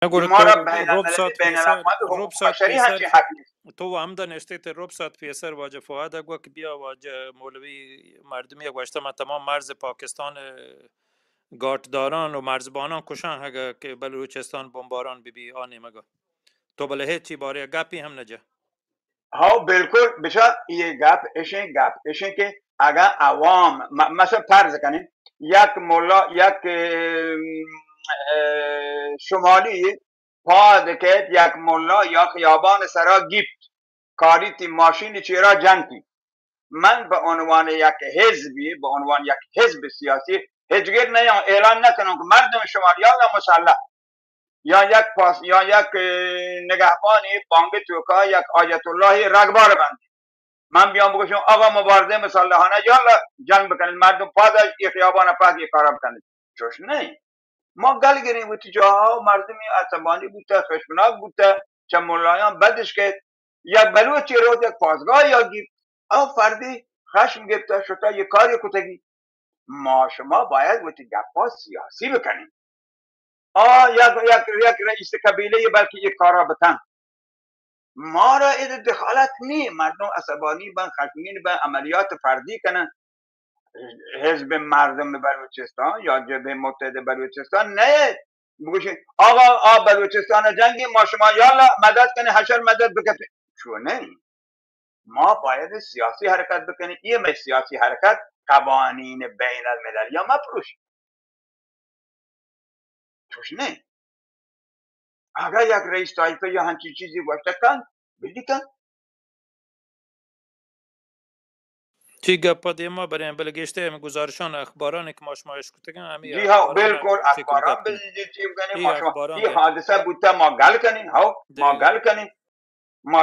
اگر ما تو را بین رب المللی ساعت بین پیسر الاقوام رب حقوق ساعت بشری پیسر همچین حق نیست. تو هم دا نشته تی رب ساعت پیسر واجه فؤاد اگو که بیا واجه مولوی مردمی اگوشته ما تمام مرز پاکستان گارتداران و مرزبانان کشان هگه که بلوچستان بمباران بی آنی مگه تو بله هیچی باره گپی هم نجه. ها بالکل بشا یہ گپ اشن که اگر عوام مثلا فرض کنیم یک مولا یک شمالی پا دکت یک مولا یا خیابان سرا گیفت کاری تی ماشین چیرا جنگی من به عنوان یک حزبی به عنوان یک حزب سیاسی هیچگیر نیام اعلان نکنم که مردم شمال یا مسلح یا یک پاس یا یک نگهبانی بانگ توکا یک آیت الله رگبار بند من بیام بگوشم آقا مبارزه مسلحانه یالا جنگ بکنید مردم پاداش این خیابان پاک یک کارا بکنید جوش نه ما گل گیریم و جاها مردمی عصبانی بوده خشمناک بوده چه ملایان بدش که یک بلوچی رو یک پاسگاه یا گیر او فردی خشم گرفته شده یک کاری کتگی ما شما باید و گپا سیاسی بکنیم یک رئیس قبیله بلکه یک کارا بکن ما را این دخالت نی مردم عصبانی بن خشمگین بن عملیات فردی کنن حزب مردم بلوچستان یا جبهه متحد بلوچستان نه بگوشین آقا بلوچستان جنگی ما شما یالا مدد کنی حشر مدد بکن شو نه ما باید سیاسی حرکت بکنیم این سیاسی حرکت قوانین بین الملل یا مپروش توش نه اگر یک رئیس طایفه یا همچین چیزی باشه کن بلی کن چی گپ دیما برای بلگشته هم گزارشان اخباران که ما شما اشکتگن همی جی ها اخباران بالکل شکل اخباران گپ کنیم بزنید چی بکنیم ای ما شما اخباران این ده حادثه بوده ما دیگه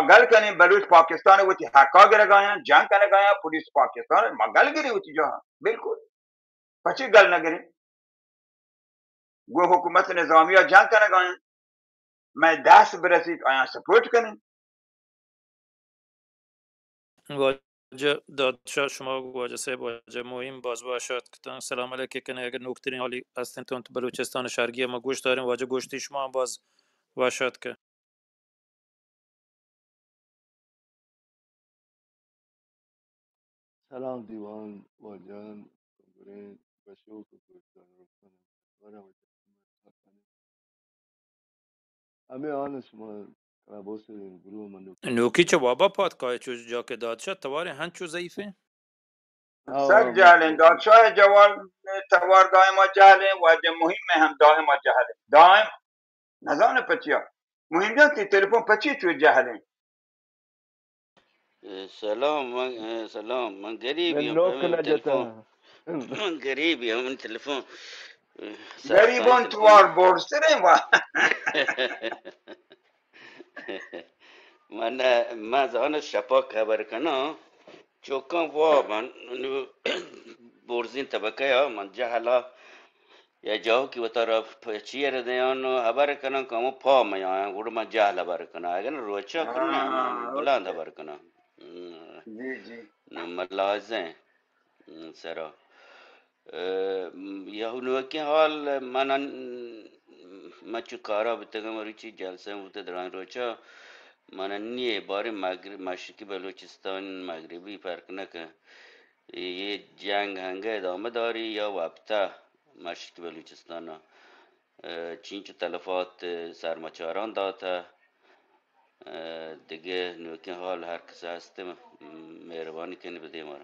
گل کنیم بلوچ پاکستان وتی حقا گرگاین جنگ کنه گایا پولیس پاکستان ما گل گری وتی جا بالکل پچی گل نگری گو حکومت نظامی ها جنگ کنه گایا میں دست برسید آیا سپورت کنیم واجه دادشاه شما واجه سه واجه مهم باز باشد کتن سلام علیکم کنه اگر نکترین حالی هستین تو بلوچستان شرقی ما گوش داریم واجه گوشتی شما هم باز باشد که سلام دیوان واجان کنگره بشه و ککوشتان رو کنم بارم همه آن شما قباس گروه من نوکی نوکی چه وابا پاد که چو جا که دادشاه تواری هن چو ضعیفه آه سر من جهلین دادشاه جوال توار دائما جهلین واجه مهم هم دائما جهلین دائم نزان پچیا مهم جان که تلفن پچی تو جهلین سلام من من غریبی هم نوک فهمم تلفن نجتا من غریبی هم من تلفن سرطانی گریبان تلفن توار برسرین و من زان شپاک خبر کنم چوکان وا من برزین طبقه ها من جهلا یا جاو که وطرف چیه ردیانو خبر کنم که اما پا میان گوڑو من جهل خبر کنم اگر روچا کنه من بلند خبر کنم جی جی ملازم سرا یهونو که حال من چو کارا بتگم روچی جلسه بوده دران روچا من نیه بار مغرب مشرقی بلوچستان مغربی فرق نکه یه جنگ هنگه ادامه داری یا وابطه مشرقی بلوچستان چین چو تلفات سرماچاران داته دیگه نوکین حال هر کسی هسته مهربانی کنی بده ما.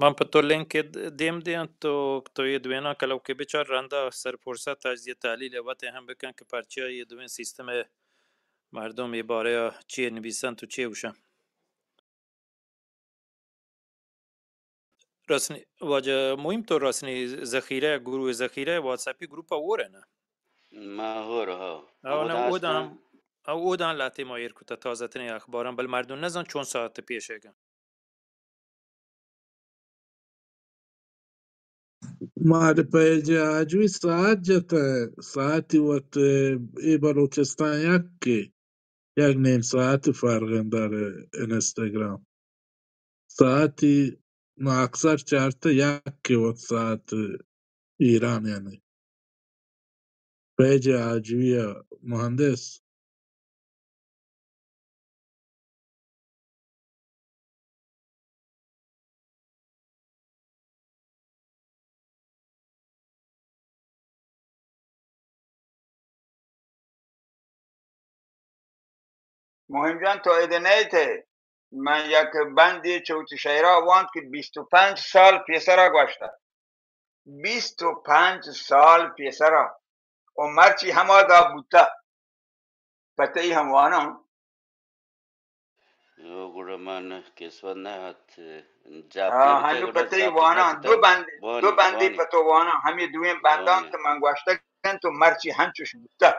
من په تو لینک دیم دیم تو یه دوینا کلو که بچار رنده سر فرصت تجزیه تحلیل وقتی هم بکن که پرچه یه دوین سیستم مردم یه باره چیه نویسن تو چیه وشن راسنی واجه مهم تو راسنی ذخیره گروه ذخیره واتساپی گروپ وره نه ما هو ها او او نه او هستن هم او دان لاتی مایر کتا تازه ترین اخباران بل مردم نزن چون ساعت پیشه کن معرفه عجوی ساعت جتا ساعتی وقت ای بلوچستان یک نیم ساعت فرق داره اینستاگرام ساعتی ما اکثر چارته یک وقت ساعت ایران یعنی پیج عجوی مهندس مهم جان تو ادنیته من یک بندی چوت شیرا واند که 25 سال پیسرا گوشته 25 سال پیسرا و مرچی همه دا بوده پته ای هموانا یو گوڑا من کسوت نه هات جابتی بته هنو گوڑا پته ای جابتی وانا نکتا دو بانی بندی بانی پتو وانا همی دویم بندان بانی که من گوشته کن تو مرچی هنچوش بوده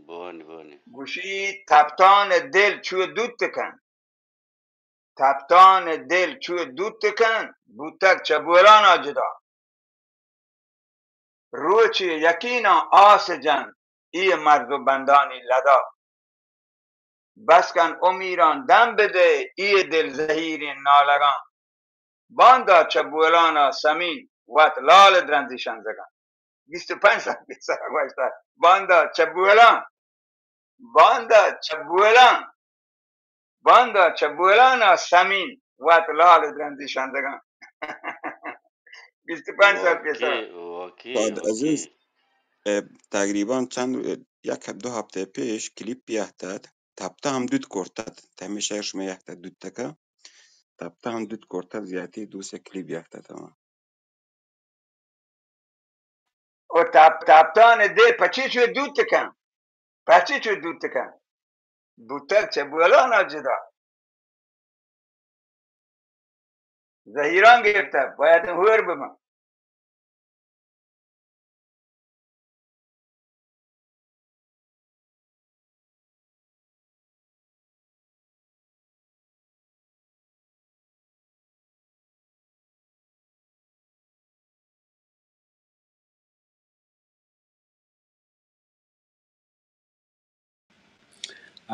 بانی بانی گوشی تپتان دل چو دود تکن تپتان دل چو دود تکن بوتک چبولان آجدا روچی یکینا آس جن ای مرد و بندانی لدا بس کن امیران دم بده ای دل زهیر نالگان باندا چبولانا سمین وات لال درندشان زگان 25 سال پیش گوشته باندا چبولان باندا چبولانا سمین وات لال درندشان زگان 25 سال پیش واقعی واقعی فؤاد عزیز واقعی تقریبا یک دو هفته پیش کلیپ یهتد تبتا هم دود کرتد تمیشه شما یهتد دود تکه تبتا هم دود کرتد زیادی دوست کلیپ یهتد تمام و تپتان دل پچی چو دود تکن پچی چو دود تکن بوتک چبولانا جدا زهیران گرفته باید هور بمن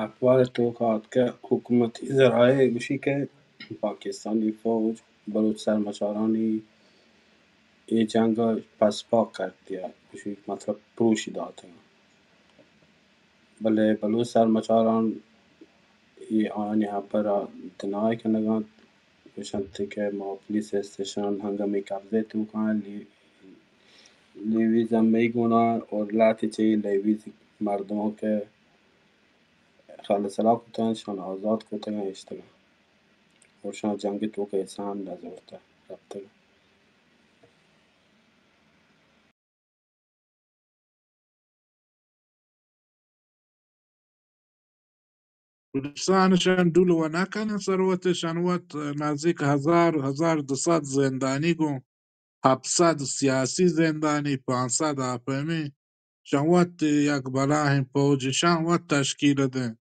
अखबार तोक़ात के हुकूमती ज़राए गुशी के पाकिस्तानी फ़ौज बलूचिस्तान मचारानी ये जंग पसपा कर दिया गुशी मतलब प्रूश दाते भले बलूचिस्तान मचारान ये आन यहाँ पर दिनाय के नगा गुशंते के मा पुलिस स्टेशन हंगामी कब्जे तो कहाँ लेवी जम्मे गुना और लाठी चाहिए लेवी मर्दों के खालसला कुतन शान आज़ाद कुतन इश्तगा और शान जंगी तो के इंसान नजरता रब्ता لسانشان دول و نکنن ثروتشان وات نزدیک 1200 زندانی گو 700 سیاسی زندانی 500 اپمی شان وات یک بلاهم پوجی شان وات تشکیل ده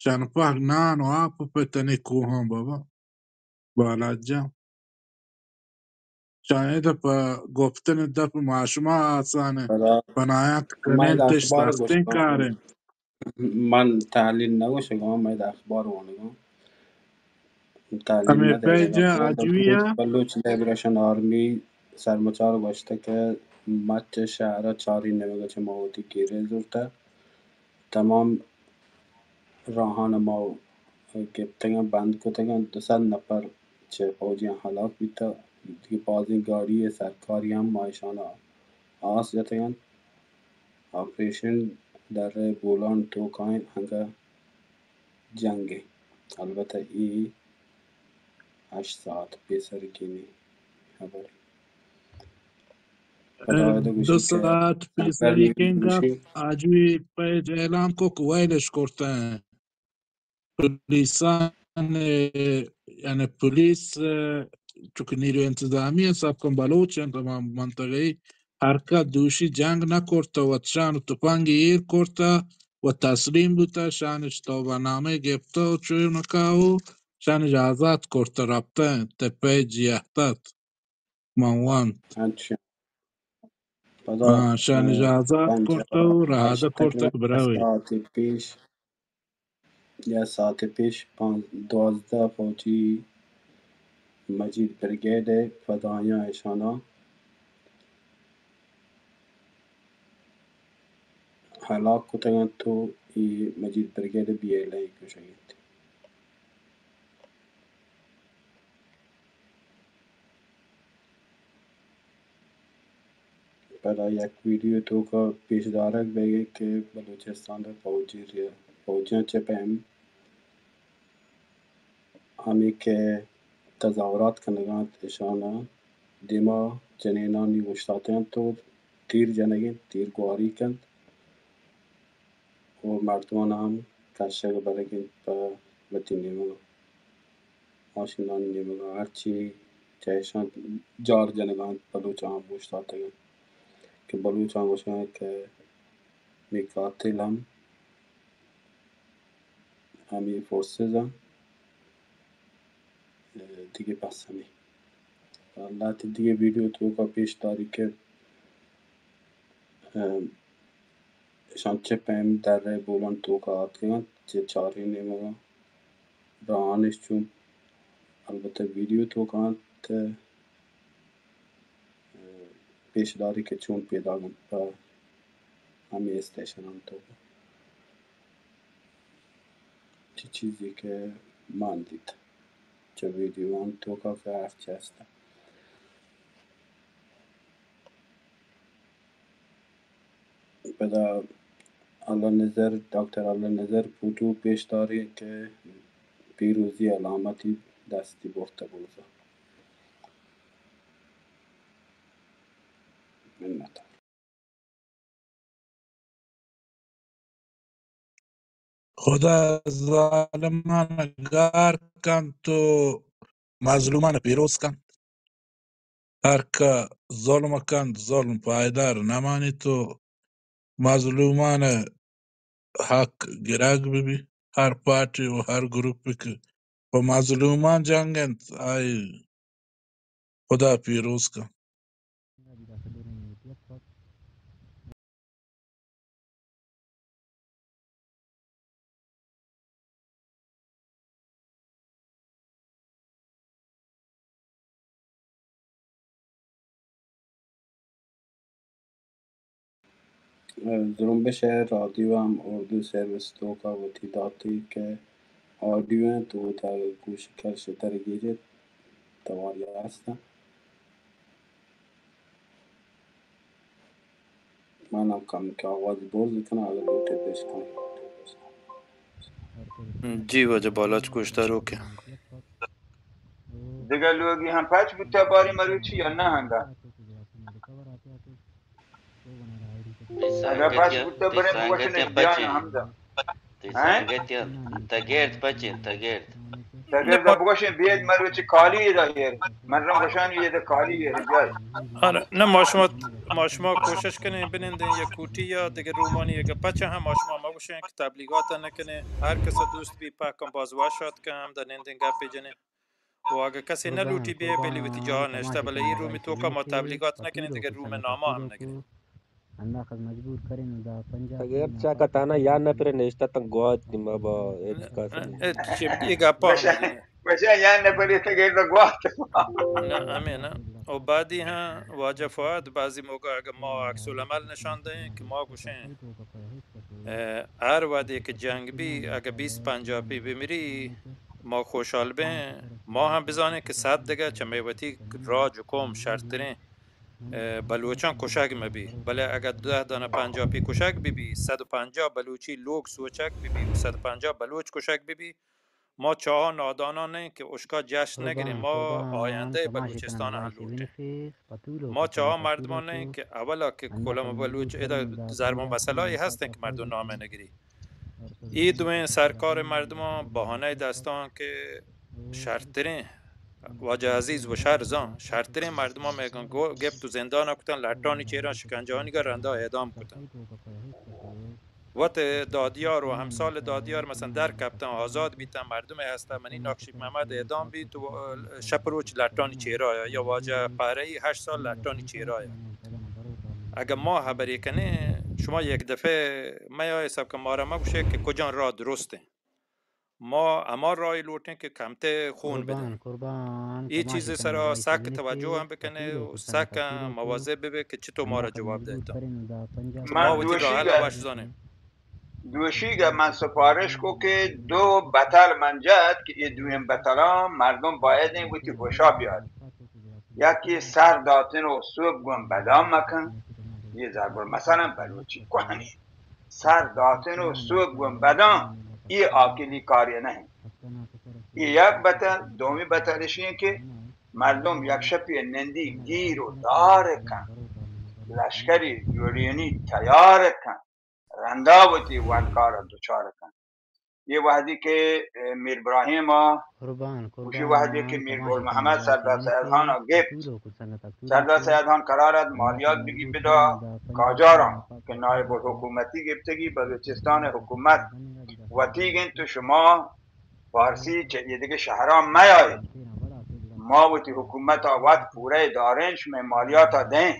شان پاک نان و آب پتنی کوهان بابا بالا جم شان ایده پا گفتن دپ معشما آسانه برا پناهی ما کنین إذا تش أخبار دستین قشطان کارن من تعليل نگوش ما إذا أخبار وانگا تعليل امی نده پیج لگا عجویه بلوچ لیبریشن آرمی سرمچار گوشته که مچ شهر چاری نمیگه چه موتی گیره زورته تمام راهان ما گفتگان بند کتگان 200 نفر چه فوجیان هلاک بیتا دیگه بازی گاڑی سرکاری هم مایشان آس جتگان آپریشن در بولان توکاین هنگا جنگی البته ای 8 ساعت پیسر گینی خبری پدایده 2 گوشی که ساعت انکر پیسری نیوز کنگا گوشی عجوی پیج اعلام کو که ویلش کرتن پولیسان یعنی پولیس چون نیروی انتظامی حساب کن بلوچ تمام منطقه حرکت دوشی جنگ نکرده و شان تفنگ ایر کرده و تسلیم بوده شانش توبنامه گفته و چوی نکاو شانش آزاد کرده رفته تپه جیهتت منوان هرچی پدا شانش آزاد پنجه کرده و رهاده کرده تقریبا که بروی یه ساعت پیش 12 فوجی مجید برگید فدایان ایشانا هلاک کتگن تو ای مجید برگید بیلی کشید برای یک ویدیو تو کا پیش دارک بگه که بلوچستان در فوجیان چپم همی که تظاهرات کنگان ایشانا دیما جنینانی وشتاتن تو تیر جنگین تیر گواری کند و مردمان هم کشک برگین با بتی نیمه ماشینان نیمه هرچی چهشان جار جنگان بلوچ هم وشتاتن که بلوچ هم وشتاتن که می قاتل هم همی فورسز هم دیگه بس همی Allah دیگه ویدیو تو کا پیش داری که شان چپم در بولان تو کا آتگان چه چاری نیمه رانش چون البته ویدیو تو کانت پیش داری که چون پیدا کن با همه استیشن هم تو چه چیزی که من دید چه ویدیو هم تو کا که هرچی هسته بدا الله نظر دکتر الله نظر فوتو پیش داری که پیروزی علامتی دستی برده بوزا منت خدا ظالمان گار کن تو مظلومان پیروز کن هر که ظلم کن ظلم پایدار نمانی تو مظلومان حق گرگ ببی هر پارتی و هر گروپی که با مظلومان جنگند ای خدا پیروز کن جنبش رادیو هم اردو سرویس تو کا وتی داتی که آدیو हैं तो वो था कुछ कर शतर गिरे तवारी هستن منم کم که آواز باز کنه اگر لوته بش کنه جی وجه بالاچ کشتارو که دیگه لوگی هم پچ بوده باری مروچی یا نه هنگا اگر پچ بوده بریم بگوشنش بیان همدا Sangatya tagert pachin tagert. تغیر دا بگوشن بیاد مروچی کالی دا هیر من رم گوشان یه دا کالی هیر جای آره نه ما کوشش کنین بنندین یک کوتی یا دیگه رومانی یک بچه هم ما باشین که تبلیغات نکنه هر کس دوست بی پاکم باز واشات کم در نندین گپی جنه و اگه کسی نلوٹی بیه بلی ویتی جا نشته بله این رومی تو که ما تبلیغات نکنه دیگه روم نامه هم نگیره Agar cha katana ya na pere nesta tan god ni maba etkasani. چی گپا هم دیگه بشه یعنی نپری تغیر دا گوات نه همینه و بعدی ها واجه فواد بعضی موقع اگه ما عکس العمل نشان دهیم که ما گوشیم هر وقتی که جنگ بی اگه 20-50 پی بمیری ما خوشحال بین ما هم بزانیم که 100 دیگه چه میوتی راج و کوم شرط ترین بلوچان کشک مبی بله اگر 10 دانه 50 پی کشک ببی 150 بلوچی لوگ سوچک ببی و 150 بلوچ کشک ببی ما چاها نادانا نه که اشکا جشن نگیریم ما آینده بلوچستان هم لوٹیم ما چاها مردمان نه که اولا که کلم بلوچ ایدا ضرب مسئله هستن که مردم نامه نگیری ای دوین سرکار مردمان بهانه دستان که شرطرین واجه عزیز و شهرزان شرطرین مردمان میگن گپ تو زندان کتن لطانی چیران شکنجهانی که رنده اعدام کتن وقت دادیار و همسال دادیار مثلا در کپتن آزاد بیتن مردم هستن منی ناکشیف محمد اعدام بی تو شپروچ لطانی چیرای یا واجه پاره 8 سال لطانی چیرای اگر ما خبری کنه شما یک دفعه ما یا حساب که ما را ما گوشه که کجان را درسته ما اما رای لوٹیں که کمته خون بده قربان قربان این چیز تماشی کنم سر رئیس سک توجه بنفیس هم بکنه پتولو و کو سنه سک پتولو کو مواظب ببه که چطور ما را انداخت جواب مجبور دهتا کردن دا پنجاب که ما من وتی راه کنه حل دوشیگه باش کنه زانیم دوشیگه من سفارش کو که دو بطل منجد که این دویم بطلا مردم باید این بودی خوشا بیاد یکی سر داتن و صبح گم بدام مکن یه زربور مثلا بلوچی کنی سر داتن و صبح گم بدام این آکلی کاری نه این یک بطل دومی بطلش اینه که مردم یک شپی نندی گیر و دار کن لشکری جورینی تیار کن رنداوتی ولکار دوچار کن یه وحدی که میر ابراهیم قربان وشی وحدی که قربان میر گل تماشی کنم محمد رئیس سردار سید خان بنفیس گفت پتولو کو سنه پتولو سردار کو سید خان قرارد انداخت مالیات بگی مجبور کردن بدا دا پنجاب کاجاران کنه پاک که نایب کشور کو الحکومتی گفتگی انداخت بلوچستان مجبور حکومت کردن دا دیگه و خبر تیگین تو نبود شما فارسی چه یه دیگه شهرام میایید ما وتی حکومت آوات پوره دارنش میں مالیات دیں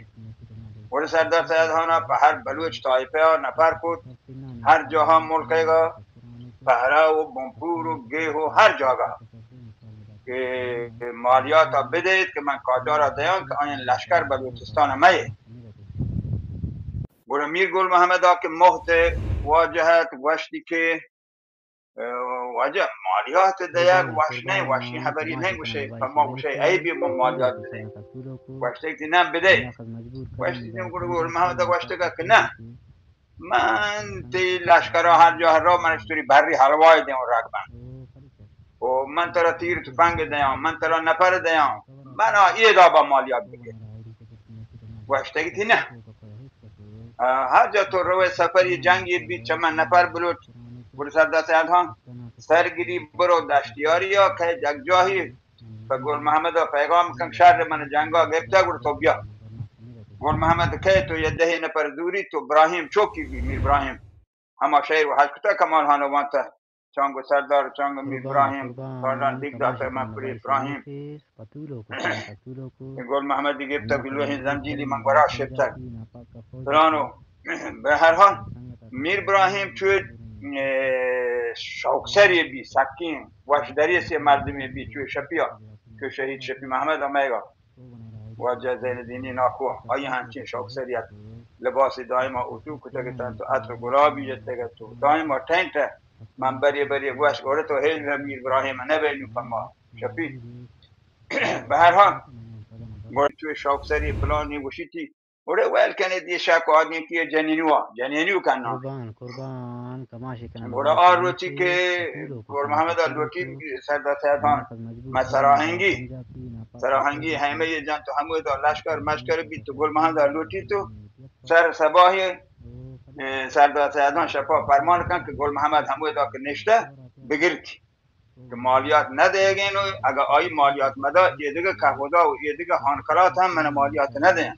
اور سردار سید خان په هر بلوچ طایفه ها نفر کد هر جاها ملک گا پهره و بمپور و گیه و هر جاگه که مالیات بدهید که من کاجارا دیان که آین لشکر بلوچستان میه گوره میر گل محمد که مهد واجهت وشتی که واجه مالیات دیگ قربان وش نه وشی قربان خبری نه تماشی کنم گوشه رئیس فما گوشه ای بنفیس بی من پتولو مالیات کو بده سنه پتولو کو وشتی که نه بده انداخت مجبور کردن وشتی دا گل پنجاب محمد کنه وشتی پاک که کشور نه کو من انداخت تی مجبور لشکر هر جا هر را من اشتری بری حلوای دیم رقبن و من ترا تیر تفنگ دیم من ترا نفر دیم من ای دا با مالیات بگیر وشتی که نه هر جا تو روی سفری جنگی بی چمن نفر بلوچ برسد دست ها سرگیری برو دشتیاری یا که یک جاهی به گل محمد پیغام کن شهر من جنگا گفته گر تو بیا گل محمد که تو یه دهی نفر دوری تو ابراهیم چوکی بی میر ابراهیم همه شهر و حجکتا کمال هانوانتا چانگو سردار چانگو میر قربان ابراهیم کاران قربان دیگ داته تماشی من کنم پوری رئیس ابراهیم بنفیس پتولو کو سنه پتولو کو گل محمد گفته انداخت گلوه مجبور زنجیلی من کردن دا گرا پنجاب شبتر کی ناپاک فوجی کو فلانو به هر حال انداخت سنگ میر تا ابراهیم چود شوکسری بی سکین واشداری سی مردمی بی چوی شپیا چوی شهید شپی محمد امیگا واجه زین دینی ناکو آیه همچین شوکسریت لباس دائما اتو کتگتن تو عطر گلابی جتگه تو دائما تنت من بری بری گوش گوره تو هیل میر ابراهیم نبینی فما شپی به هر حال گوره توی شوکسری فلانی وشیتی گوره ویل کنه دی شک آدمی که جنینیو کنن قربان قربان تماشی کنم گوره رئیس آروچی که بنفیس پتولو کو گور سنه محمد پتولو آلوچی کو سردار سیدان انداخت مجبور ما کردن دا سراهنگی پنجاب کی ناپاک سراهنگی فوجی کو همه جان تو همه دا لشکر انداخت مشکر بی تو گل محمد کشور آلوچی تو سر سباهی سردار سیدان شفا فرمان کن که گل محمد همه دا که نشته بگیرتی که مالیات ندهگین و اگر آی مالیات مدا یه دیگه که خدا و یه دیگه خانکرات هم من مالیات نده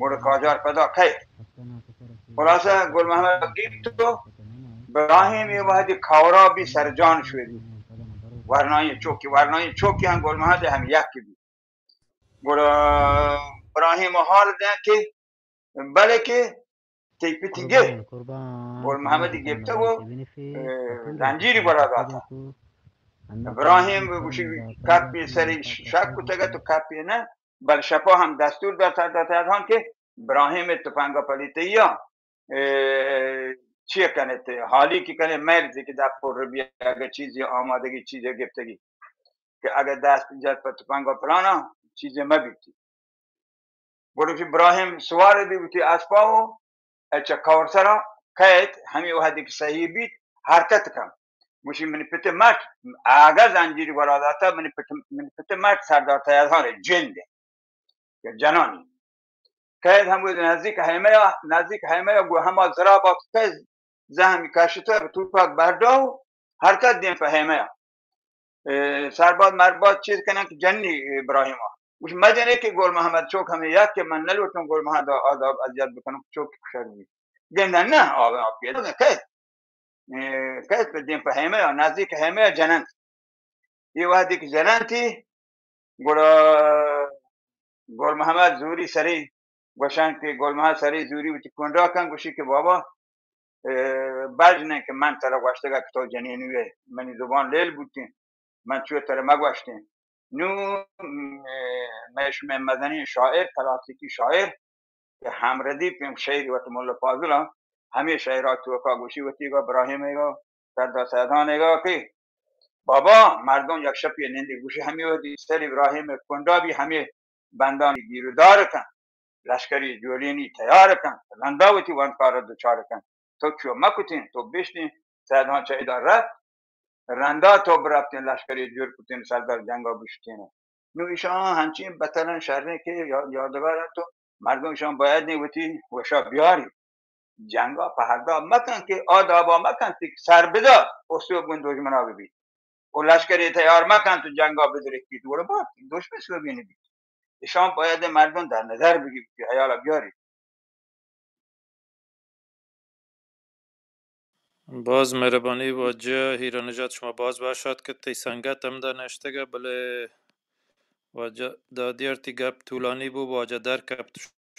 گوره کاجار پدا که خلاصه گل محمد گیت تو براهیم یه وحدی کورا بی سر جان شدی ورنای چوکی هم گل محمد هم یکی بی گوره براهیم حال ده که بله که تیپی قربان قربان گل محمد تماشی کنم گفته رئیس و بنفیس پتولو کو زنجیری سنه برا پتولو داتا کو انداخت مجبور ابراهیم بگوشی کردن دا پنجاب کپی کی سری ناپاک شک فوجی کتگه کو تو کپی نه بل شپا هم دستور در تدهان که ابراهیم تفنگا پلیتی یا چیه کنه حالی که کنه مرزی که در پر بیا اگر چیزی آمادگی چیزی گفتگی که اگر دست جد پر تفنگا پلانا چیزی مبیتی بروش ابراهیم سوار بی بودی اسپا و اچه کورسرا کهت همی وحدی که صحیح بیت حرکت کن گوشی من پته مرد آگه زنجیری ولاداتا من پته مرد سردار تیادهان جنده یا جنانی که هم بود نزدیک همه گو همه زرا با که زهمی کشته به توپک بردا و حرکت دیم په همه سرباز مرباز چیز کنن که جنی ابراهیم ها گوش مدنه که گل محمد چوک همه یک که من نلوتم گل محمد آداب اذیت بکنم چوک کشر بید گندن نه آب پیدا که دیم په همه نزدیک همه جنن یه وحدی که جننتی گل محمد زوری سری گوشن که گل محمد سری زوری و کندا کن گوشی که بابا بجنه که من ترا گوشته که تو جنینویه منی زبان لیل بودین من چوی ترا مگوشتین نو مشم مدنی شاعر کلاسیکی شاعر که همردی پیم شعری و مولا فاضل همه شعرات تو کا گوشی و تیگا ابراهیم ایگا در سیدان ایگا که بابا مردم یک شب نندی گوشی همه و سر ابراهیم کندابی همه بندان گیرودار کن لشکری جولینی تیار کن لنداوتی وان کار دوچار کن تو چو مکتین تو بشتین سیدان چه رفت رندا تو برفتین لشکری جور کتین سر در جنگا بشتین نو ایشان همچین بطرن شرنه که یادگارن تو مردم ایشان باید نیوتی وشا بیاری جنگا پهردا مکن که آدابا مکن که سر بدا اصوب گون دشمنا ببین و لشکری تیار مکن تو جنگا بدرکی دور با دشمن سو بینی بید ایشان باید مردم در نظر بگیر که حیالا بیاری باز مهربانی واجه هیرا نجات شما باز باشد که تی سنگت هم در نشتگه بله واجه دادیر تی گپ طولانی بو واجه در کپ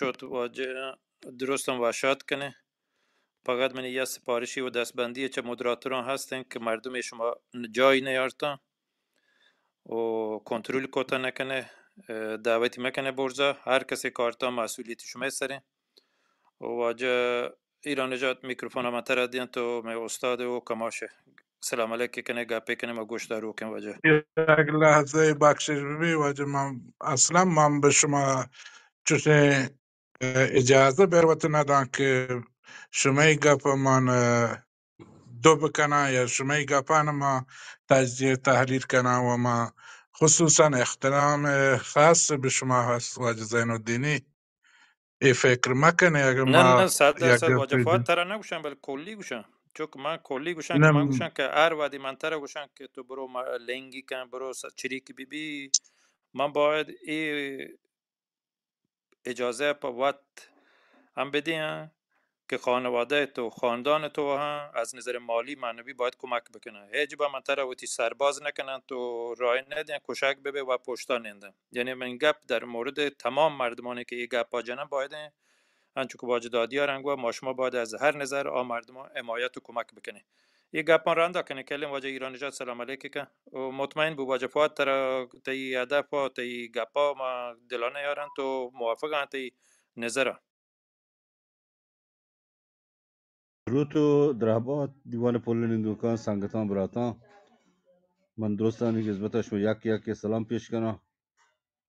شد واجه درست هم واشد کنه فقط من یه سپارشی و دستبندی چه مدراتوران هستن که مردم شما جای نیارتن و کنترل کوتا نکنه دعوتی مکنه برزا هر کسی کارتا مسئولیتی شما سره و واجه ایران نجات میکروفون هم تر دیان تو می استاد و کماشه سلام علیک کنه گپه کنه ما گوش دارو کن واجه یک لحظه بخشش ببین واجه من به شما چون اجازه بروت ندان که شما گپ من دو بکنه یا شما گپان ما تجزیه تحلیل کنه و ما خصوصا احترام خاص به شما هست واجه زین الدینی ای فکر مکنه اگر نه ما 100% یک واجه فقط گپ تر نگوشن بل کلی گوشن چون من کلی گوشن که من اینم گوشن که هر وادی من تر گوشن که تو برو لنگی کن برو چریکی بی بی من باید ای اجازه پا وقت هم بدین که خانواده تو خاندان تو هم از نظر مالی معنوی باید کمک بکنن هیچ با من وتی سرباز نکنن تو رای ندین کشک ببه و پشتا نندن یعنی من گپ در مورد تمام مردمانی که یه گپ باجنن باید انچو که واجد دادی رنگ و ما شما باید از هر نظر مردم حمایت و کمک بکنه یه گپ من رنده کنه کلیم واجه ایران نجات سلام علیکی که مطمئن بو واجه فواد تر تی هدف و تی گپا ما دلانه یارن تو موافقن تی نظره روتو درهبات دیوان پولن دوکان سنگتان براتان من دوستانی که عزبتش و یک سلام پیش کنم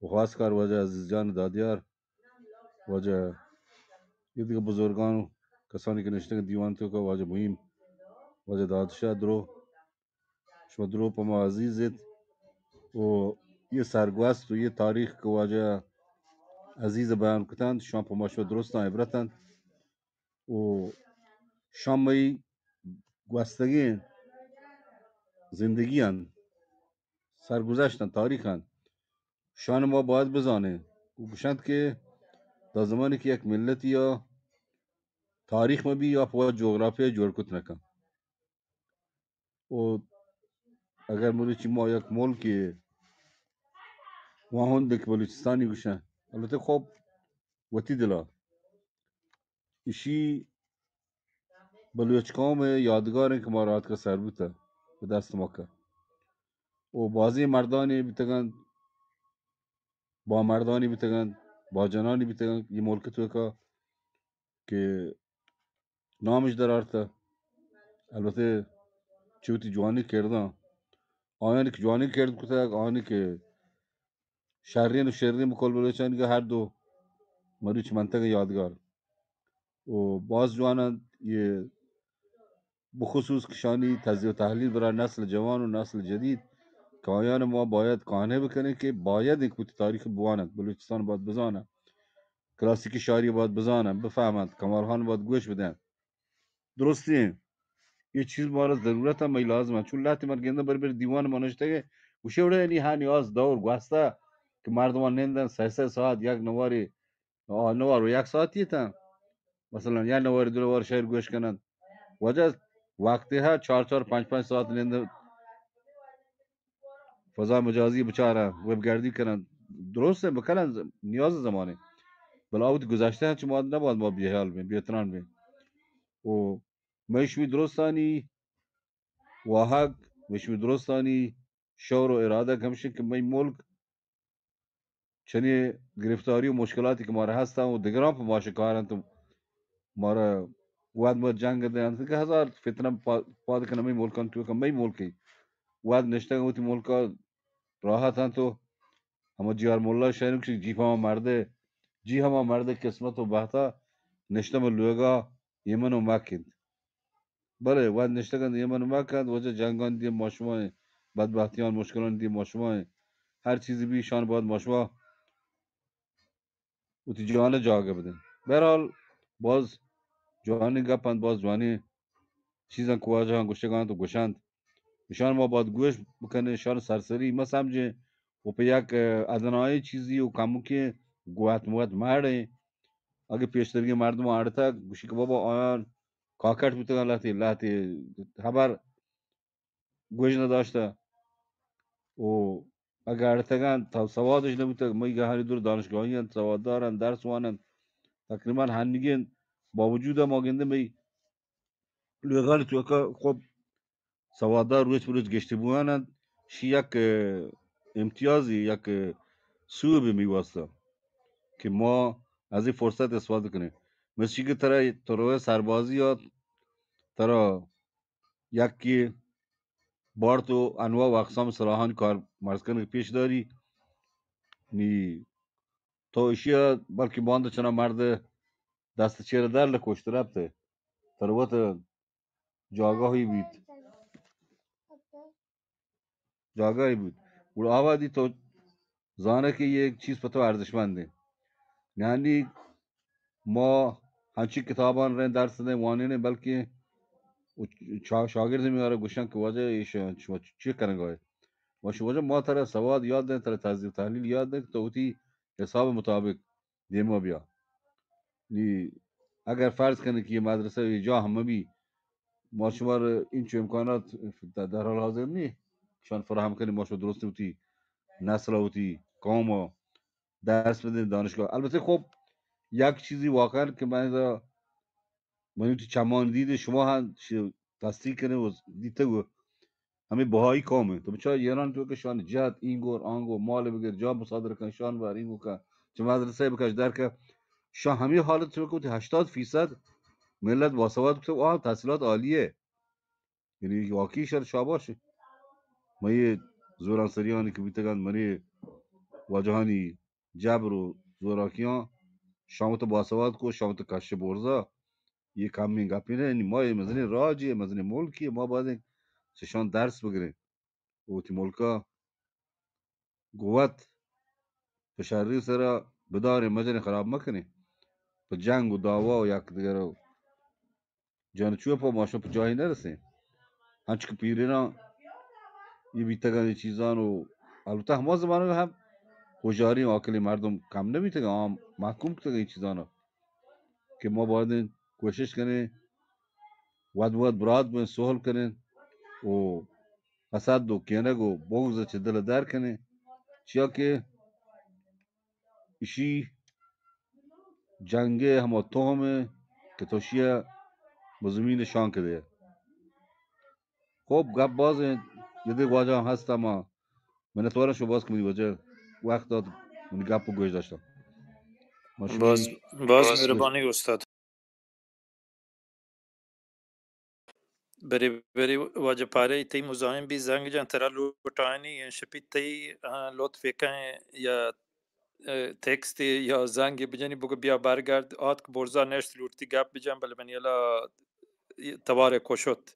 و خواست کار واجه عزیز جان دادیار واجه یه دیگه بزرگان و کسانی که نشته دیوان تو که واجه مهم واجه دادشاه درو شما درو پا ما عزیزید و یه سرگوست و یه تاریخ که واجه عزیز بیان کتند شما پا ما شما درستان عبرتند و شما گوستگی زندگی هن سرگذشتن تاریخ هن شان ما باید بزانه و گوشند که تا زمانی که یک ملت یا تاریخ ما بی یا پا جغرافیا جور کت نکن و اگر ملوچی ما یک ملک وهون بک بلوچستانی گوشن البته خب وتی دلا ایشی بلوچ قوم یادگار که ما راحت که سر بوده به دست ما که و بازی مردانی بیتگن با مردانی بیتگن با جنانی بیتگن یه ملک تو که نامش در آرته البته چوتی جوانی کردن آنی که جوانی کرد کتا آنی که شهرین و شهرین بکل بلوچان که هر دو مروچ منطقه یادگار و باز جوانان یه بخصوص کشانی تجزیه و تحلیل برای نسل جوان و نسل جدید که آیان ما باید قانع بکنه که باید یک بوتی تاریخ بوانند بلوچستان باید بزانند کلاسیک شاعری باید بزانند بفهمند کمالخان باید گوش بدن درستی یه چیز بارا ضرورت هم می لازم چون لاتی مرگنده بر دیوان ما نشته گوشه وڑه نی ها نیاز دور گوسته که مردمان نندن سه ساعت یک نواری نوار و یک ساعتی تا مثلا یک نواری دو نوار شعر گوش کنند وجه وقتی ها 4 5 ساعت ننده فضا مجازی بچاره وبگردی کنند درسته بکنن نیاز زمانه بلا اوت گذشته چه ما نباید ما بیحال بیم بیتران بیم و مشوی درستانی واهق مشوی درستانی شور و اراده کمشن که می ملک چنی گرفتاری و مشکلاتی که ماره هستن و دیگران په ماشه کارن تو ماره واد مد جنگ ده که هزار فتنه پاد کنه می ملکان تو که می ملکی واد نشته اوتی ملکا راحتن تو اما جیار مولا شهرم که جی ما مرده جی هما مرده قسمت و بحثا نشته ملوگا یمن و مکند بله واد نشته کند یمن و مکند وجه جنگان دی ماشما بدبختیان مشکلان دی ماشما هر چیزی بی شان باید ماشما اوتی جهان جاگه بدن برحال باز جوانی گپند باز جوانی چیزن که واجه هم گوشتگان تو گوشند ایشان ما باید گوش بکنه ایشان سرسری ما سمجه و په یک ادنای چیزی و کمو که گوات موات مرده اگه پیشترگی مردم آرتا گوشی که بابا آیان کاکٹ بودن لحتی خبر گوش نداشته و اگه آرتگان تا سوادش نبوده میگه هری دور دانشگاهی هن سواد دارن درس وانن تقریبا هنگین با وجود ما گنده می لغال تو که خب سوادار روز بروز گشته بوانند شی یک امتیازی یک سوء به میواسطه که ما از این فرصت استفاده کنیم مثل که ترا سربازی یا ترا یکی بارت و انواع و اقسام سلاحان کار مرزکن پیش داری نی تو اشیا بلکه باند چنا مرد دست چهره در لکشت رفته تروت جاگاهی بود جاگاهی بود و آوادی تو زانه که یک چیز پتو ارزشمنده یعنی ما همچی کتابان رن درس نه وانه نه بلکه شاگرد میاره گوشن که واجه ایشان شما چی کنگاه و شما ما ترى سواد یاد ده ترى تجزیه تحلیل یاد ده تو اوتی حساب مطابق دیما بیا نی اگر فرض کنه که یه مدرسه جا همه بی ما شما رو این چه امکانات در حال حاضر نی شان فراهم کنیم ما شما درست اوتی نسل اوتی قوم و درس بده دانشگاه البته خب یک چیزی واقعا که من اوتی چمان دیده شما هم تصدیق کنه و دیده گو همه بهایی کامه تو بچه ایران تو که شان جد این گور آنگو مال بگیر جا مصادره کن شان بر این گو که چه مدرسه بکش در که شان همه حالت تو که 80% ملت باسواد که آه تحصیلات عالیه یعنی واقعی شر شاباشه ما یه زورانسریانی که بیتگان منی واجهانی جبر و زوراکیان شامت باسواد کو شامت کش برزا یه کم من گپی نه یعنی ما مزنی راجی مزنی ملکی ما باید چشان درس بگیریم و تی ملکا قوت فشاری سره بدار مجن خراب مکنه په جنگ و دعوا و یک دیگر رو جانچوه پا ماشون په جایی نرسه هنچه که پیرینا یه بیتگان یه چیزان و البته همه زمانه هم هوشیاری و عقل مردم کم نمیتگه هم محکوم کتگه این چیزانا که ما باید کوشش کنه ود ود براد بین سهل کنه و حسد و کینگ و بغض چه دل در کنه چیا که ایشی جنگه همه توهمه که توشیه بزمین شان کده خب گپ باز یه دیگه واجه هم هست اما من اتوارم شو باز کنی واجه وقت داد من گپ و گوش داشتم باز ماشوی مهربانی استاد بری واجه پاره تی مزاحم بی زنگ جان ترا لوٹانی شپی تی لطف کن یا تکست یا زنگ بجنی بگو بیا برگرد آت که برزا نشت لوٹتی گپ بجن بل من یلا توار کشت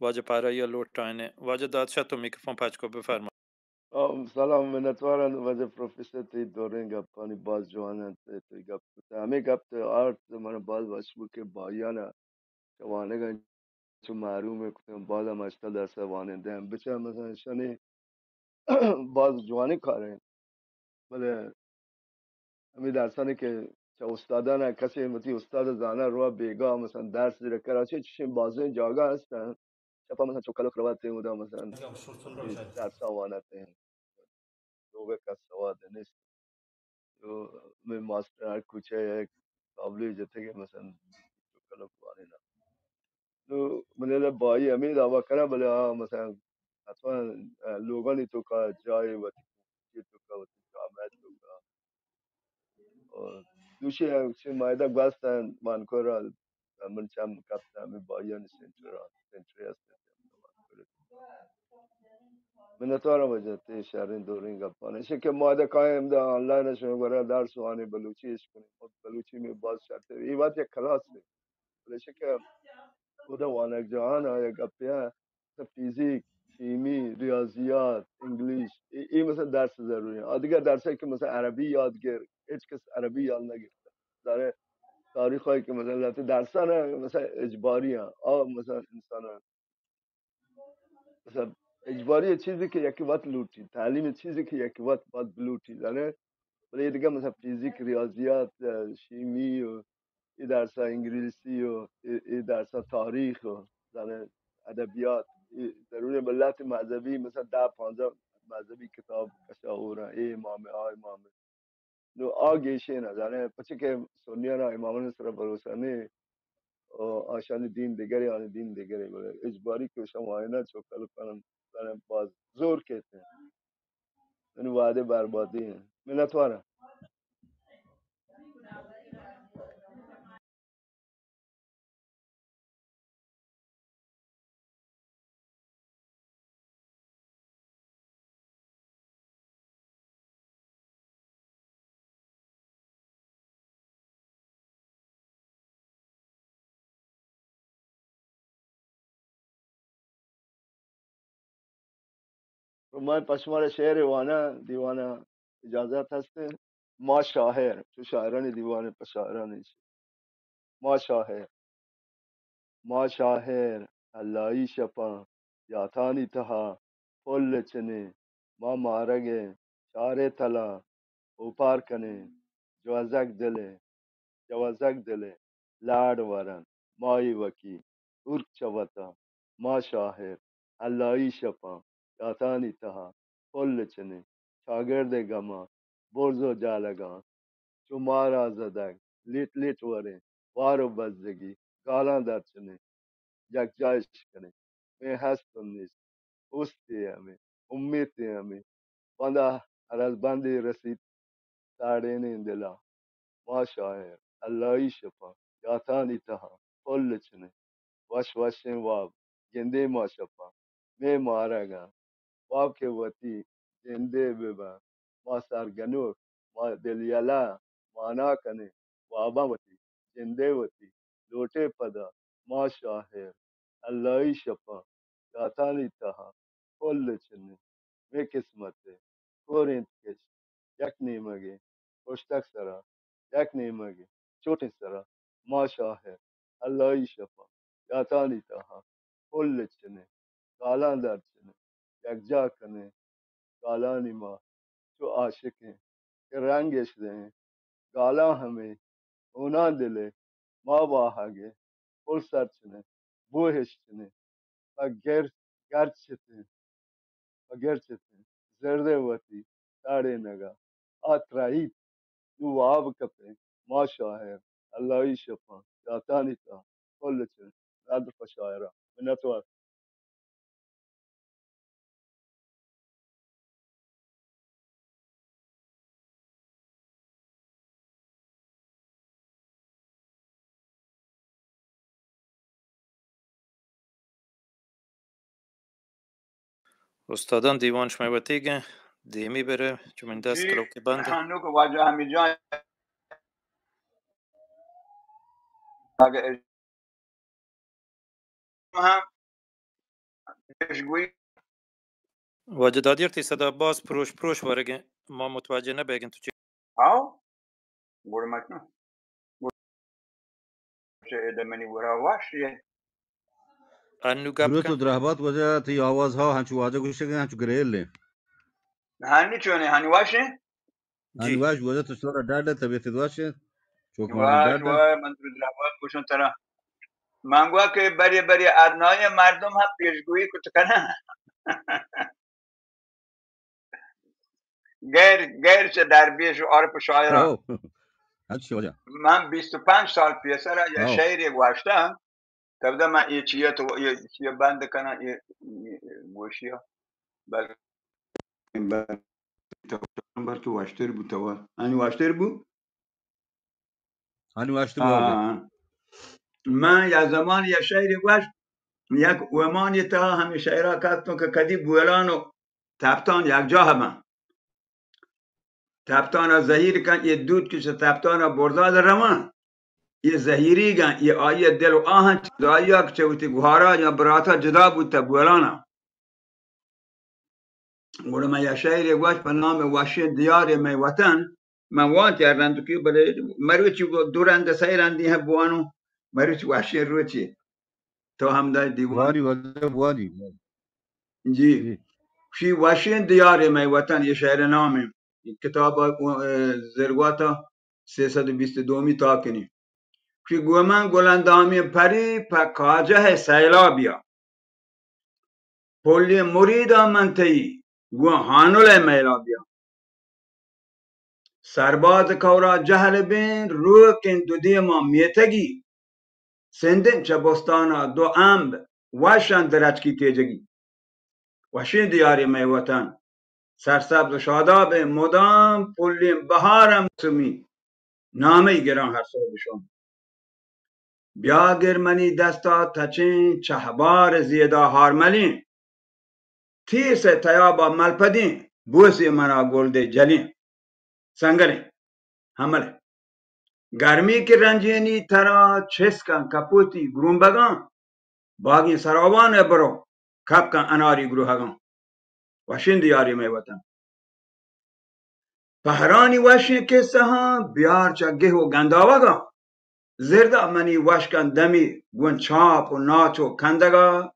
واجه پاره یا لوٹانه واجه دادشاه تو میکروفون پچ کو بفرما سلام منتوارم وجه پروفسور تی دورین گپانی باز جوانن تی گپ همه گپ آرت من باز واسبو که بایانا جوانه گن چون معلومه کتم باز هم اشتال در سواننده هم بچه مثلا شنی باز جوانی کاره بله همین درسانی که چه استادان کسی متی استاد زانه رو بیگا مثلا درس زیر کراچی چشم بازه جاگا هستن چپا مثلا چوکالو کروات بودا مثلا درس آوانت دو به کس سواد نیست تو من ماستر کوچه یک تابلوی جته که مثلا چوکالو کوانی نه نو ملل بایی همین دعوا کنه بله مثلا حتما لوگانی تو کا جای و تو کا و جامعه تو کا دوشی چه مایده گوستن مانکورال من چم کپتا می بایان سنتری است من اتوارم وجه تی شهرین دورین گپانه شه که ماده کایم ده آنلاینش میگوره درس وانی بلوچیش کنیم بلوچی می باز شده این وقت یک کلاسه ولی شه که بوده وانک جهان های گپیه فیزیک شیمی ریاضیات انگلیش این مثلا درس ضروری دیگه درسایی که مثلا عربی یادگیر هیچ کس عربی یاد نگرفته داره تاریخ هایی که مثلا درسانه مثلا اجباری ها مثلا انسان مثلا اجباری چیزی که یکی وقت لوٹی تعلیم چیزی که یکی وقت بلوٹی داره ولی دیگه مثلا فیزیک ریاضیات شیمی و این درس انگلیسی و این درس تاریخ و زن ادبیات ضروری ملت مذهبی مثلا 10-15 مذهبی کتاب کشاورا ای امام نو آگیشه نه زنه پچه که سنیا را امامان سر بروسانی آشان دین دیگری آن دین دیگری بله اجباری که شما آینه چوکل کنن زنه باز زور کهتے ہیں یعنی وعده بربادی ہیں منتوارم تو من پشمار شعر دیوانه اجازت هسته ما شاهر تو شاعران دیوانه پشاعرانش ما شاهر اللهی شپا یاتانی تها پل چنه ما مارگه شار تلا اوپار کنه جوازک دله لاڈ ورن مای وکی ارک چوتا ما شاهر اللهی شپا یاتانی تها پل چنه شاگرد گما برزو جالگان چو مارا زدک لیت لیت وره وارو بزدگی گالان در چنه یک جایش کنه می هستم نیست اوستی همه امیتی همه بنده هر از بندی رسید ساڑین این دلا ما شاهر اللهی شفا یاتانی تها پل چنه وش وشن واب گنده ما شفا می مارگا واب که وطی زنده ببن ما سرگنور ما دلیلا مانا کنه وابا وطی زنده وطی لوٹے پدا ما شاهر اللهی شفا یاتانی تها پل چنه می قسمته کورینت کش یک نیمگه پشتک سرا یک نیمگه چوٹ سرا ما شاهد اللهی شفا یاتانی تاها پل چنه گالان در چنه یک جا کنه گالانی ما چو عاشقه که رنگش ده گالا همه اونا دله ما باهاگه پل سر چنه بوهش چنه و گرچته وگرچته زرده وتی ساڑे نگا آترایت نو واب کپه ما شاهر اللهی شفا یاتانی تا کل چه رد فشایرا منتوار استادان دیوانش میوتیگه دیمی بره چون من دست جی کلو که بنده هنو که واجه همی جای اگه اجازه هم پیشگویی واجه دادیر تی صدا باز پروش وارگه ما متوجه نبگین تو چی او گوره مکنه چه ادمنی ورا واشیه انو گپ درست و کن درهبات وجه تی آواز ها هنچو واجه گوشه گن هنچو گریل لی هنی چونه هنی واشه هنی جی واش وجه تشتارا داده طبیعت دواشه چوکمانی واش داده وای من در درباد کشون ترا من گویا که بری ادنای مردم هم پیشگویی کت کنه غیر چه دربیش و عارف شاعران او هنچی وجه من 25 سال پیسر یه او شعری گوشتم تبدا من یه چیه تو یه چیه بند کنن یه گوشیا بل بلکه واشتر بود تو ani واشتر بود هنو اشتو باقه من یا زمان یا شعری واش یک ومانی تا همه شعرها کاتون که کدی بولانو تبتان یک جا هم تبتان زهیر کن یه دود کش تبتان برداد رمان یه زهیری گن یه آیه دل و آهن آیا که چوتی گوهارا یا براتا جدا بود تا بولانا گوڑا من یا شعری واش به نام واشی دیار می وطن من وان کردن تو که بله مروچی دورند سیرندی هم بوانو مروچی واشی روچی تو هم دای دیوان وانی وانی جی شی واشین دیار می وطن یه شعر نامه کتاب زرگواتا 322 تاکنی شی گومن گلندامی پری پکاجه سیلابیا پولی مرید منتهی گو هانول میلابیا سرباز کورا جهل بین روح کن دودی ما میتگی سندن چه بستانا دو امب واشن درچ کی تیجگی واشین دیاری می وطن سرسبز و شاداب مدام پلیم بهارم سمی نامه گران هر سو بشم بیا گرمنی دستا تچین چهبار زیدا هارملین تیس تیابا ملپدین بوسی منا گلد جلین سنگرین همله گرمی کی رنجینی ترا چسکن کپوتی گرومبگان باگی سراوان برو کپکن اناری گروهگان وشین دیاری می وطن پهرانی وشین کسه ها بیار چگه و گنداوگان زردا منی وشکن دمی گون چاپ و ناچ و کندگا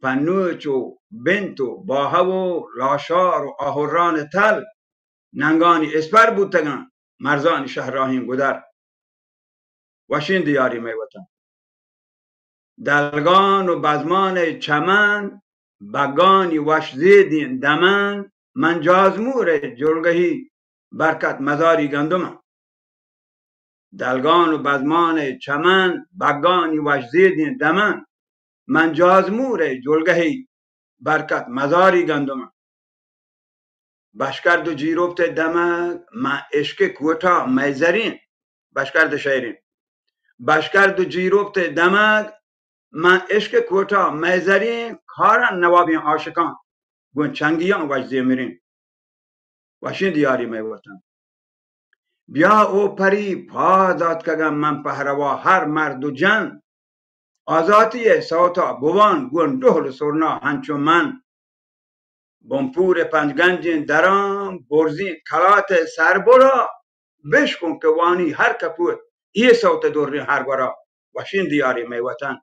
پنوچ و بنت و باهو و لاشار و آهوران تل ننگانی اسپر بودتگن مرزانی شهراهین گدر وشین دیاری می وطن دلگان و بزمان چمن بگانی وش زیدین دمن من جازمور جلگهی برکت مزاری گندم دلگان و بزمان چمن بگانی وش زیدین دمن من جازمور جلگهی برکت مزاری گندم بشکرد و جیروبت دمک من عشق کوتا میزرین بشکرد شیرین بشکرد و جیروبت دمک من عشق کوتا میزرین کارن نوابین عاشقان گون چنگیان وجزی میرین وشین دیاری می وطن بیا او پری پا داد کگم من پهروا هر مرد و جن آزادی سوتا بوان گون دهل سرنا هنچو من بمپور پنجگنج درام برزین کلات سربرا بشکن که وانی هر کپور ای صوت دوری هر برا وشین دیاری می وطن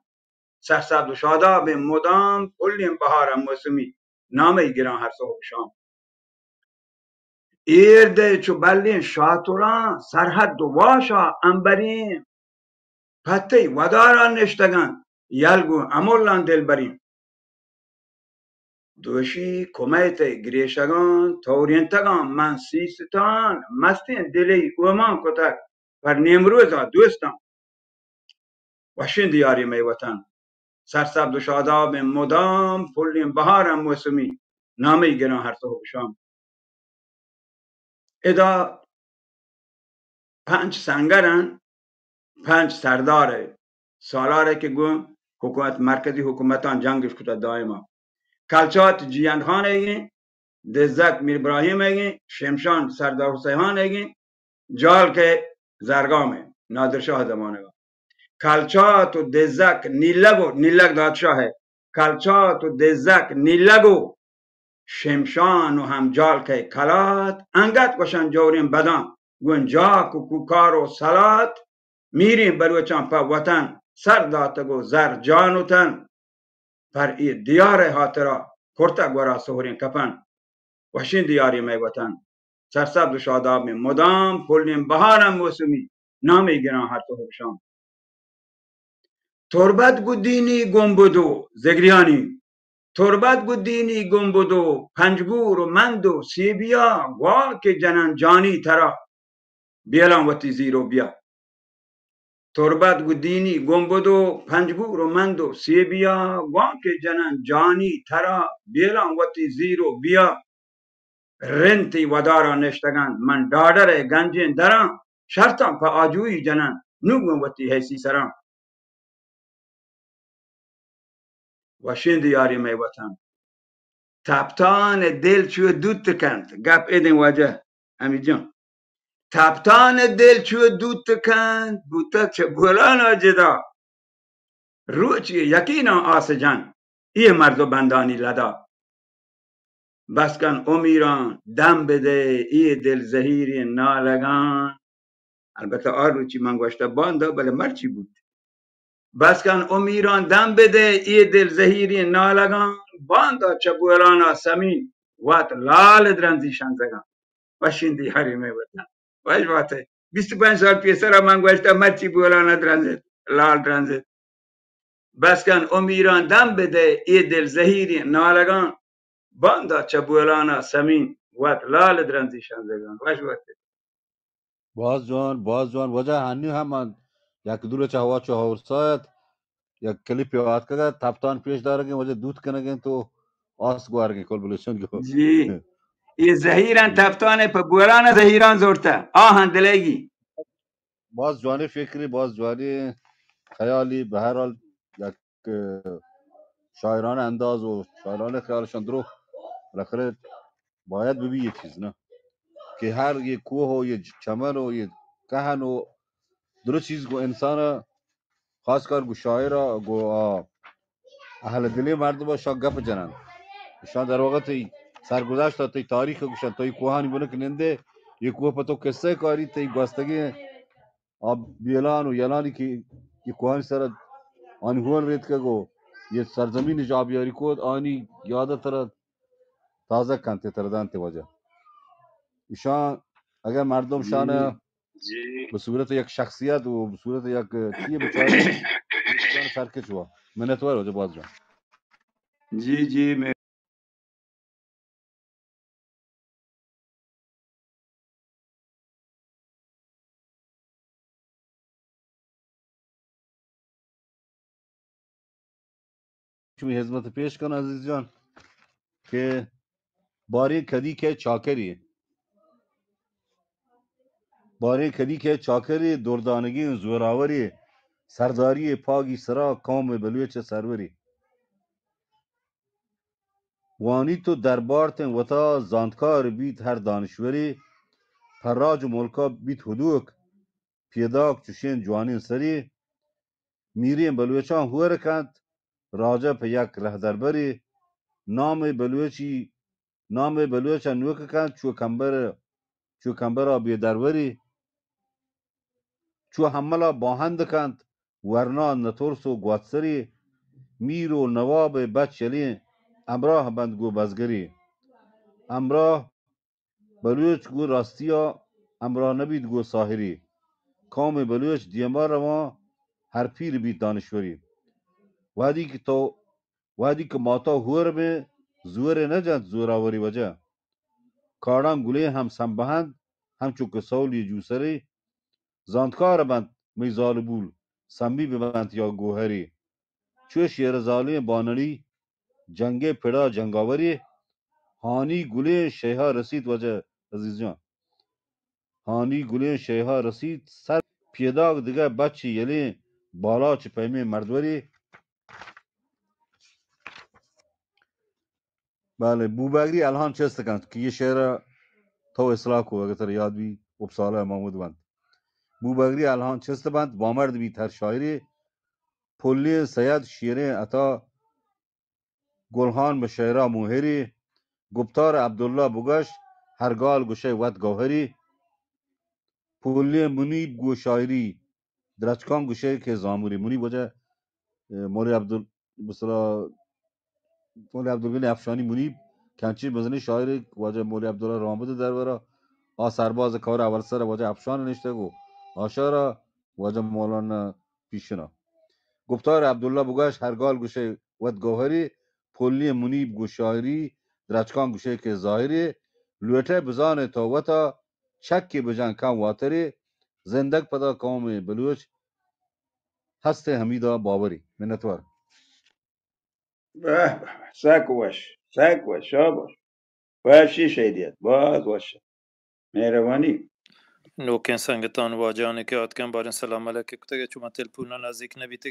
سرسبز و شاداب مدام کلیم بهارم موسمی نامه گیران هر صبح شام ایرده چو بلین شاتوران سرحد و واشا انبرین پتی وداران نشتگن یلگو امولان دلبرین دوشی کمیت گریشگان تورینتگان من سیستان مستین دلی اومان کتک پر نیمروزا دوستان وشین دیاری می وطن سرسبز و شاداب مدام پلیم بهارم موسمی نامه گران هر صبح شام ادا 5 سنگرن 5 سرداره سالاره که گم حکومت مرکزی حکومتان جنگش کتا دائما کلچات جیانخان ایگین دزک میر ابراهیم ایگین شمشان سردار حسیحان ایگین جال که زرگامه نادرشاه زمانه کلچات و دزک نیلگ دادشاهه کلچات و دزک نیلگو شمشان و هم جال که کلات انگت کشن جورین بدان گنجاک و کوکار و سلات میریم بروچان پا وطن سر داتگو زر جان و تن پر ای دیار حاطرا پرتگ ورا سهورین کپن وشین دیاری می وطن سرسبز و شاداب مدام پلیم بهارم موسمی نامی گران هر تو شام تربت گدینی گنبدو زگریانی تربت گدینی گنبدو پنجگور و مند و سیبیا وا که جنن جانی ترا بیلان وتی زیرو بیا تربت گو دینی گنبد و پنجگور و مند و سی بیا وان که جنن جانی ترا بیلان وتی زیرو بیا رنتی ودارا نشتگن من دادر گنجین درم شرطم پا آجوی جنن نوگم وتی حیثی سرم و شند یاری می وطن تپتان دل چو دود کند گپ ایدن وجه امی جان تپتان دل چو دود کند بوتک چه بولانا جدا روچی یقینا آس جان ای مرد و بندانی لدا بسکن امیران دم بده ای دل زهیری نالگان البته روچی من گوشته بانده بله مرچی بود بسکن امیران دم بده ای دل زهیری نالگان بانده چبولانا سمین وات لال درنزی شنزگان و شندی حریمه بودن وش واته 25 سال پیسر من گوشته مرچی بولانا درنزید لال درنزید بسکن امیران دم بده ای دل زهیری نالگان باندا چبولانا سمین وات لال درنزی شنزگان وش واته باز جوان وجه هنی هم من یک دور چه چه هورسایت یک کلیپ یاد کرده تپتان پیش دارگی وجه دود کنگین تو آس گوارگی کل بلوشن گو جی یہ زہیران تفتانے پا بولانا زہیران زورتا آہن دلگی باز جوانی فکری باز جوانی خیالی به هر حال یک شاعران انداز و شاعران خیالشان درو بالاخره باید ببین یه چیز نه که هر یه کوه و یه چمن و یه کهن و درو چیز گو انسان خاص کار گو شاعر گو اهل دلی مردم با شا گپ جنن شان در واقع تی سرگذشت تا تی تاریخ گوشن تا کوهانی بونه کننده یه کوه پتو قصه کاری تی گواستگی آب بیلان و یلانی که یه کوهانی سر آنی هون رید که گو یه سرزمین جابیاری کود آنی یاد تر تازه کنته تردن تی وجه ایشان اگر مردم جی شان جی به صورت یک شخصیت و به صورت یک چیه بچاره ایشان سرکش هوا منتور وجه باز جان جی جی میں چون حزمت پیش کن عزیز جان که باری کدی که چاکری باری کدی که چاکری دردانگی و زوراوری سرداری پاگی سرا قوم بلوچ سروری وانی تو دربارتن وتا زاندکار بیت هر دانشوری پراج و ملکا بیت هدوک پیداک چوشین جوانین سری میریم بلوچان هور کند راجع په یک رهدربری نام بلوچان نوک کند چو کمبر بیدروری چو حملا باهند کند ورنا نترس و گواتسری میر و نواب بچلی امراه بندگو بزگری امراه بلوچ گو راستیا امراه نبید گو ساحری قوم بلوچ دیما روا هر پیر بید دانشوری وادی که ماتا هور به زور نجات زوراوری وجه کاران گله هم سنبهند همچو که سولی جوسری زاندکار بند می زالبول سمی ببند یا گوهری چو شیر زالی بانری جنگ پدا جنگاوری هانی گله شیها رسید وجه عزیز جان هانی گله شیها رسید سر پیداک دیگه بچه یلی بالا چه پیمه مردوری بله بوبگری الان چه استکند که یه شعر تو اصلاح کو اگر تر یاد بی ابساله محمود بند بوبگری الان چه استبند وامرد بی تر شاعری پلی سید شیره عطا گلهان به شعرا موهری گپتار عبدالله بگشت هرگال گوشه ود گوهری پلی منیب گو شاعری درچکان گوشه که زاموری منیب وجه مولی عبدال بسرا مولی عبدالغنی افشانی منیب کنچی بزنی شاعری وجه مولی عبدالله رامبود در برا سرباز کار اول سر وجه افشان نشته گو آشارا وجه مولانا پیشنا گفتار عبدالله بگاش هرگال گوشه ود گوهری پلی منیب گو شاعری درچکان گوشه که ظاهری لوته بزان تا وتا چکی بجان کم واتری زندگ پدا قوم بلوچ هست حمیدا باوری منتوار به سک وش شاباش وشی شیدیت باز باشه مهربانی نوکن سنگتان واجانه که آتکن بارن سلام علیکم کتگه چون تلفون نزدیک نبیتی